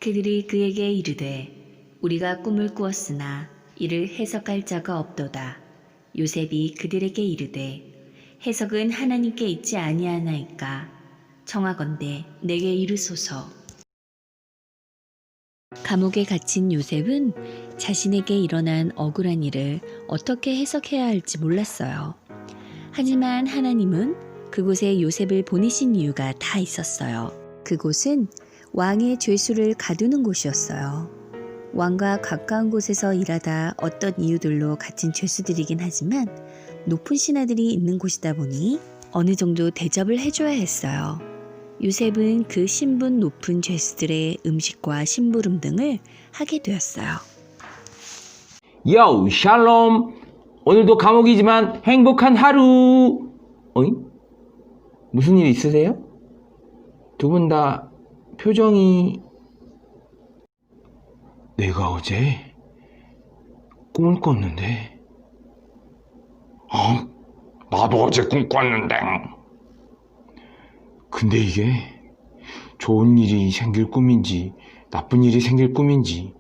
그들이 그에게 이르되 우리가 꿈을 꾸었으나 이를 해석할 자가 없도다. 요셉이 그들에게 이르되 해석은 하나님께 있지 아니하나이까. 청하건대 내게 이르소서. 감옥에 갇힌 요셉은 자신에게 일어난 억울한 일을 어떻게 해석해야 할지 몰랐어요. 하지만 하나님은 그곳에 요셉을 보내신 이유가 다 있었어요. 그곳은 왕의 죄수를 가두는 곳이었어요. 왕과 가까운 곳에서 일하다 어떤 이유들로 갇힌 죄수들이긴 하지만 높은 신하들이 있는 곳이다 보니 어느 정도 대접을 해줘야 했어요. 요셉은 그 신분 높은 죄수들의 음식과 심부름 등을 하게 되었어요. 요, 샬롬. 오늘도 감옥이지만 행복한 하루. 어이? 무슨 일 있으세요? 두 분 다 표정이... 내가 어제 꿈을 꿨는데. 나도 어제 꿈 꿨는데. 근데 이게 좋은 일이 생길 꿈인지 나쁜 일이 생길 꿈인지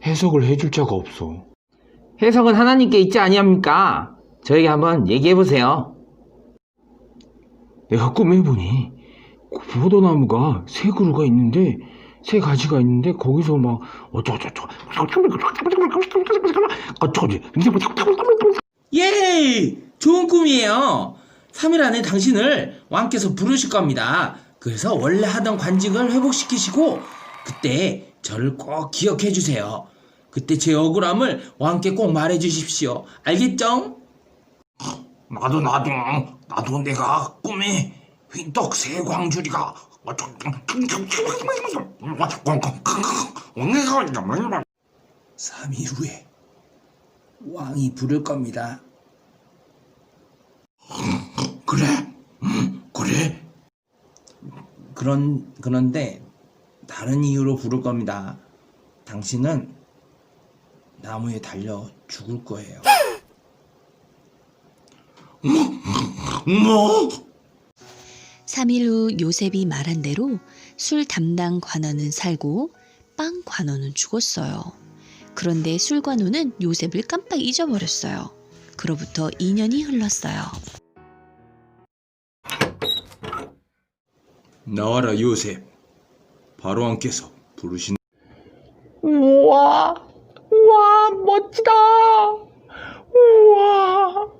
해석을 해줄 자가 없어. 해석은 하나님께 있지 아니합니까? 저에게 한번 얘기해보세요. 내가 꿈에 보니 포도나무가 세 그루가 있는데 세 가지가 있는데 거기서 막 어쩌고저쩌고 예! 좋은 꿈이에요. 3일 안에 당신을 왕께서 부르실 겁니다. 그래서 원래 하던 관직을 회복시키시고 그때 저를 꼭 기억해 주세요. 그때 제 억울함을 왕께 꼭 말해 주십시오. 알겠죠? 나도 내가 꿈에 흰떡 새 광주리가 3일 후에 왕이 부를 겁니다. 그래. 그런데 다른 이유로 부를 겁니다. 당신은 나무에 달려 죽을 거예요. 뭐? 3일 후 요셉이 말한 대로 술 담당 관원은 살고 빵 관원은 죽었어요. 그런데 술 관원은 요셉을 깜빡 잊어버렸어요. 그로부터 2년이 흘렀어요. 나와라 요셉. 바로왕께서 부르신. 우와 멋지다. 우와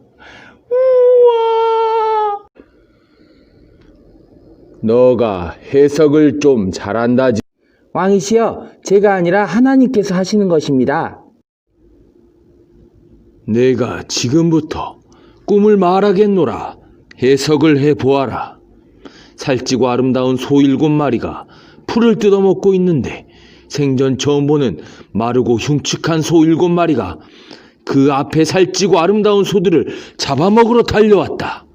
너가 해석을 좀 잘한다지. 왕이시여, 제가 아니라 하나님께서 하시는 것입니다. 내가 지금부터 꿈을 말하겠노라. 해석을 해보아라. 살찌고 아름다운 소 7마리가 풀을 뜯어먹고 있는데 생전 처음 보는 마르고 흉측한 소 7마리가 그 앞에 살찌고 아름다운 소들을 잡아먹으러 달려왔다.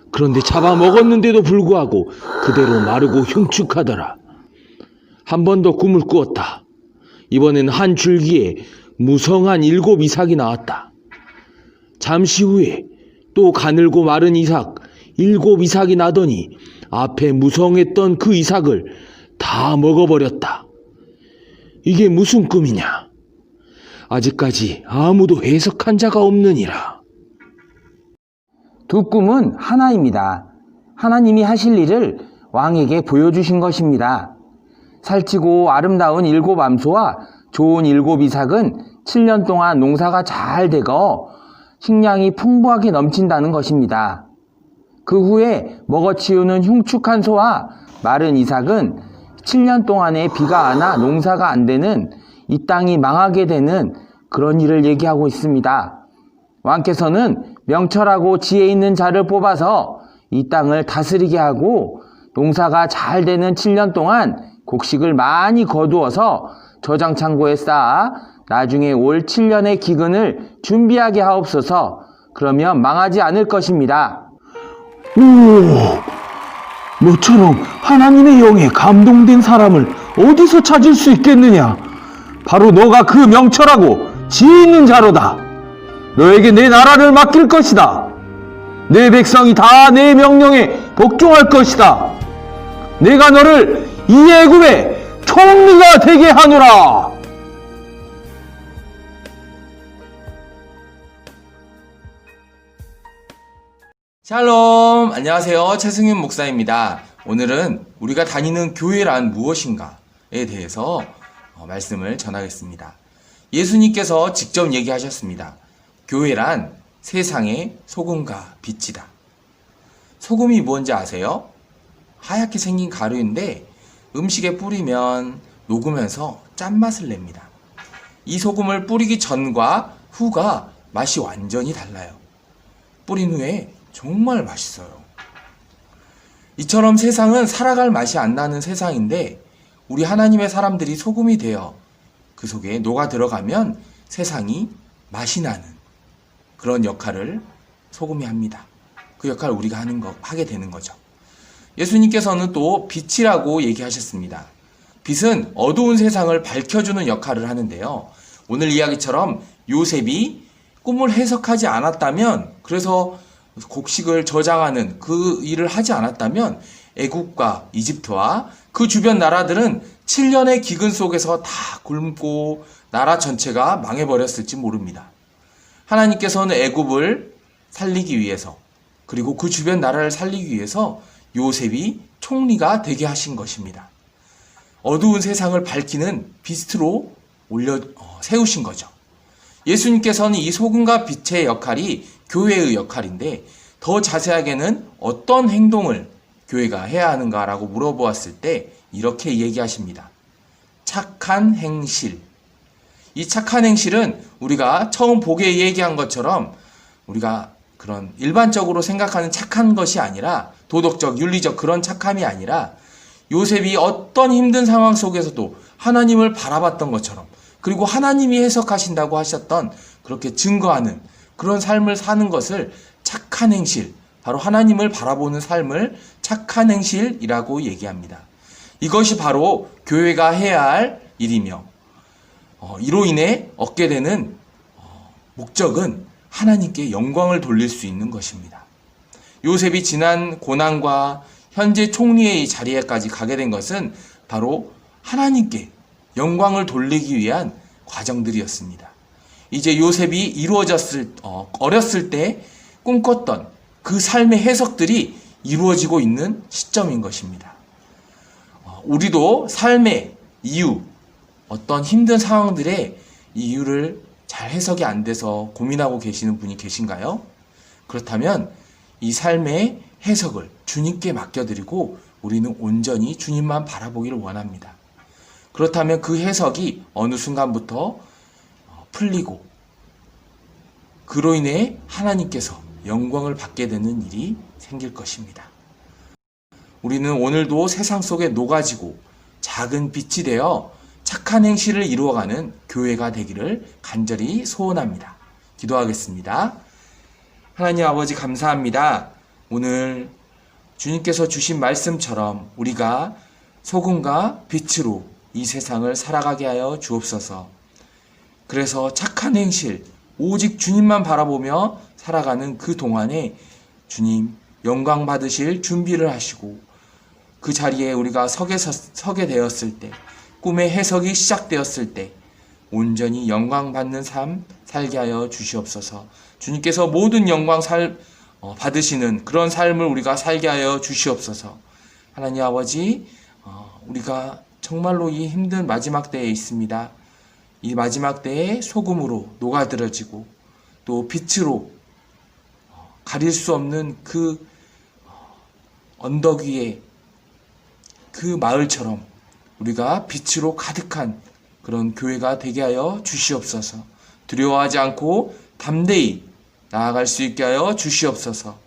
그런데 잡아먹었는데도 불구하고 그대로 마르고 흉측하더라. 한 번 더 꿈을 꾸었다. 이번엔 한 줄기에 무성한 7 이삭이 나왔다. 잠시 후에 또 가늘고 마른 이삭 7 이삭이 나더니 앞에 무성했던 그 이삭을 다 먹어버렸다. 이게 무슨 꿈이냐? 아직까지 아무도 해석한 자가 없느니라. 두 꿈은 하나입니다. 하나님이 하실 일을 왕에게 보여주신 것입니다. 살찌고 아름다운 7 암소와 좋은 7 이삭은 7년 동안 농사가 잘 되고 식량이 풍부하게 넘친다는 것입니다. 그 후에 먹어치우는 흉측한 소와 마른 이삭은 7년 동안에 비가 안 와 농사가 안 되는 이 땅이 망하게 되는 그런 일을 얘기하고 있습니다. 왕께서는 명철하고 지혜 있는 자를 뽑아서 이 땅을 다스리게 하고 농사가 잘 되는 7년 동안 곡식을 많이 거두어서 저장 창고에 쌓아 나중에 올 7년의 기근을 준비하게 하옵소서. 그러면 망하지 않을 것입니다. 오, 너처럼 하나님의 영에 감동된 사람을 어디서 찾을 수 있겠느냐? 바로 너가 그 명철하고 지혜 있는 자로다. 너에게 내 나라를 맡길 것이다. 내 백성이 다 내 명령에 복종할 것이다. 내가 너를 이 애굽에 총리가 되게 하노라. 샬롬! 안녕하세요. 최승윤 목사입니다. 오늘은 우리가 다니는 교회란 무엇인가에 대해서 말씀을 전하겠습니다. 예수님께서 직접 얘기하셨습니다. 교회란 세상의 소금과 빛이다. 소금이 뭔지 아세요? 하얗게 생긴 가루인데 음식에 뿌리면 녹으면서 짠맛을 냅니다. 이 소금을 뿌리기 전과 후가 맛이 완전히 달라요. 뿌린 후에 정말 맛있어요. 이처럼 세상은 살아갈 맛이 안 나는 세상인데 우리 하나님의 사람들이 소금이 되어 그 속에 녹아 들어가면 세상이 맛이 나는 그런 역할을 소금이 합니다. 그 역할을 우리가 하게 되는 거죠. 예수님께서는 또 빛이라고 얘기하셨습니다. 빛은 어두운 세상을 밝혀주는 역할을 하는데요. 오늘 이야기처럼 요셉이 꿈을 해석하지 않았다면, 그래서 곡식을 저장하는 그 일을 하지 않았다면 애국과 이집트와 그 주변 나라들은 7년의 기근 속에서 다 굶고 나라 전체가 망해버렸을지 모릅니다. 하나님께서는 애굽을 살리기 위해서, 그리고 그 주변 나라를 살리기 위해서 요셉이 총리가 되게 하신 것입니다. 어두운 세상을 밝히는 빛으로 세우신 거죠. 예수님께서는 이 소금과 빛의 역할이 교회의 역할인데 더 자세하게는 어떤 행동을 교회가 해야 하는가라고 물어보았을 때 이렇게 얘기하십니다. 착한 행실. 이 착한 행실은 우리가 처음 보기에 얘기한 것처럼 우리가 그런 일반적으로 생각하는 착한 것이 아니라 도덕적, 윤리적 그런 착함이 아니라 요셉이 어떤 힘든 상황 속에서도 하나님을 바라봤던 것처럼, 그리고 하나님이 해석하신다고 하셨던 그렇게 증거하는 그런 삶을 사는 것을 착한 행실, 바로 하나님을 바라보는 삶을 착한 행실이라고 얘기합니다. 이것이 바로 교회가 해야 할 일이며 이로 인해 얻게 되는 목적은 하나님께 영광을 돌릴 수 있는 것입니다. 요셉이 지난 고난과 현재 총리의 이 자리에까지 가게 된 것은 바로 하나님께 영광을 돌리기 위한 과정들이었습니다. 이제 요셉이 어렸을 때 꿈꿨던 그 삶의 해석들이 이루어지고 있는 시점인 것입니다. 우리도 삶의 이유, 어떤 힘든 상황들의 이유를 잘 해석이 안 돼서 고민하고 계시는 분이 계신가요? 그렇다면 이 삶의 해석을 주님께 맡겨드리고 우리는 온전히 주님만 바라보기를 원합니다. 그렇다면 그 해석이 어느 순간부터 풀리고 그로 인해 하나님께서 영광을 받게 되는 일이 생길 것입니다. 우리는 오늘도 세상 속에 녹아지고 작은 빛이 되어 착한 행실을 이루어가는 교회가 되기를 간절히 소원합니다. 기도하겠습니다. 하나님 아버지 감사합니다. 오늘 주님께서 주신 말씀처럼 우리가 소금과 빛으로 이 세상을 살아가게 하여 주옵소서. 그래서 착한 행실, 오직 주님만 바라보며 살아가는 그 동안에 주님 영광 받으실 준비를 하시고 그 자리에 우리가 서게 되었을 때, 꿈의 해석이 시작되었을 때 온전히 영광 받는 삶 살게 하여 주시옵소서. 주님께서 모든 영광 받으시는 그런 삶을 우리가 살게 하여 주시옵소서. 하나님 아버지, 우리가 정말로 이 힘든 마지막 때에 있습니다. 이 마지막 때에 소금으로 녹아들어지고 또 빛으로 가릴 수 없는 그 언덕 위에 그 마을처럼 우리가 빛으로 가득한 그런 교회가 되게 하여 주시옵소서. 두려워하지 않고 담대히 나아갈 수 있게 하여 주시옵소서.